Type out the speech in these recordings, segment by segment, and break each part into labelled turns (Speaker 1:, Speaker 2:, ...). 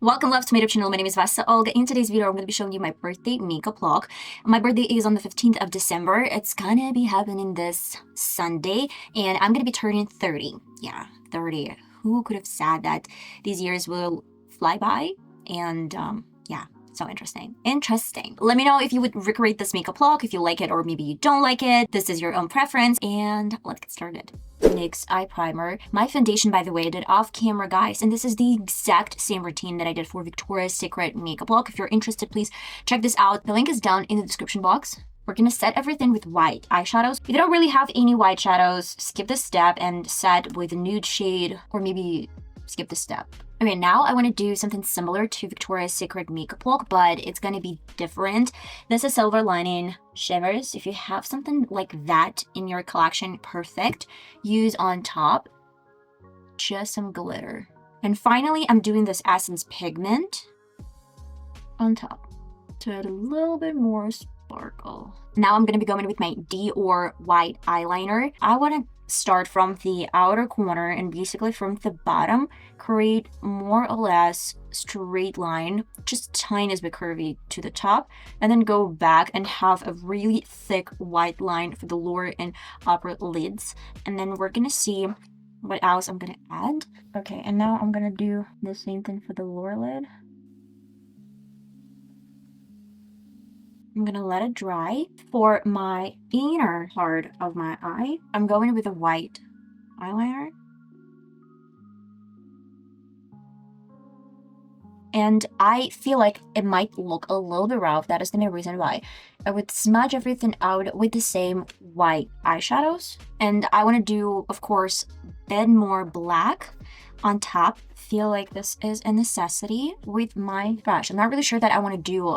Speaker 1: Welcome love to my YouTube channel. My name is VassaOlga. In today's video, I'm going to be showing you my birthday makeup look. My birthday is on the 15th of December. It's gonna be happening this Sunday, and I'm gonna be turning 30. Yeah, 30. Who could have said that these years will fly by? And yeah, so interesting. Let me know if you would recreate this makeup look, if you like it or maybe you don't like it. This is your own preference, and let's get started. NYX eye primer. My foundation, by the way, I did off camera, guys, and this is the exact same routine that I did for Victoria's Secret makeup look. If you're interested, please check this out. The link is down in the description box. We're gonna set everything with white eyeshadows. If you don't really have any white shadows, skip this step and set with a nude shade, or maybe skip this step. Okay, now I want to do something similar to Victoria's Secret makeup look, but it's gonna be different. This is Silver Lining Shimmers. If you have something like that in your collection, perfect. Use on top just some glitter. And finally, I'm doing this Essence pigment on top to add a little bit more sparkle. Now I'm gonna be going with my Dior white eyeliner. I want to start from the outer corner and basically from the bottom create more or less straight line, just tiniest bit curvy to the top, and then go back and have a really thick white line for the lower and upper lids. And then we're gonna see what else I'm gonna add. Okay, and now I'm gonna do the same thing for the lower lid. I'm gonna let it dry. For my inner part of my eye, I'm going with a white eyeliner. And I feel like it might look a little bit rough. That is the main reason why. I would smudge everything out with the same white eyeshadows. And I want to do, of course, a bit more black on top. Feel like this is a necessity with my brush. I'm not really sure that I want to do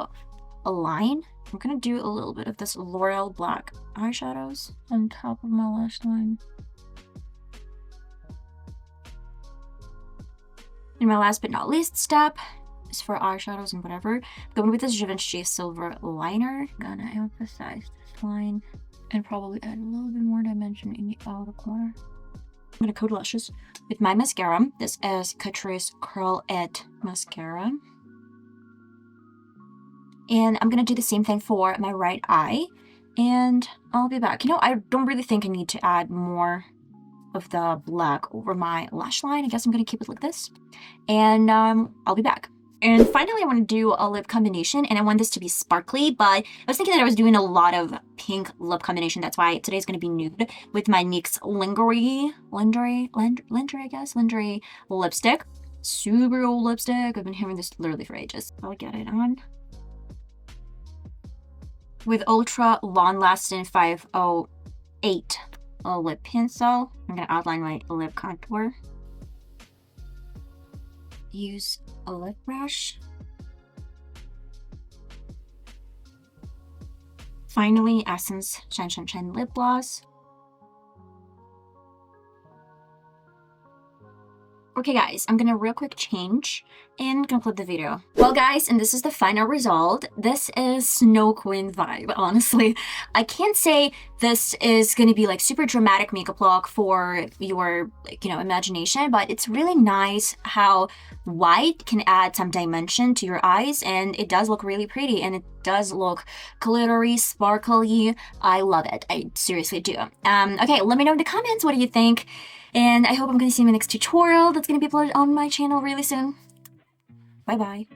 Speaker 1: a line. I'm gonna do a little bit of this L'Oreal black eyeshadows on top of my lash line. And my last but not least step is for eyeshadows and whatever. Going with this Givenchy silver liner. Gonna emphasize this line and probably add a little bit more dimension in the outer corner. I'm gonna coat lashes with my mascara. This is Catrice Curl It mascara. And I'm gonna do the same thing for my right eye, and I'll be back. You know, I don't really think I need to add more of the black over my lash line. I guess I'm gonna keep it like this, and I'll be back. And finally, I want to do a lip combination, and I want this to be sparkly, but I was thinking that I was doing a lot of pink lip combination. That's why today's gonna be nude with my NYX Lingerie, I guess, Lingerie lipstick. Super old lipstick. I've been having this literally for ages. I'll get it on with ultra long lasting 508 lip pencil. I'm gonna outline my lip contour. Use a lip brush. Finally, Essence Shine Shine Shine lip gloss. Okay guys, I'm gonna real quick change and conclude the video. Well guys, and this is the final result. This is Snow Queen vibe, honestly. I can't say this is gonna be like super dramatic makeup look for your, like, you know, imagination, but it's really nice how white can add some dimension to your eyes, and it does look really pretty, and it does look glittery, sparkly. I love it. I seriously do. Okay, let me know in the comments, what do you think? And I hope I'm going to see you in my next tutorial that's going to be uploaded on my channel really soon. Bye bye.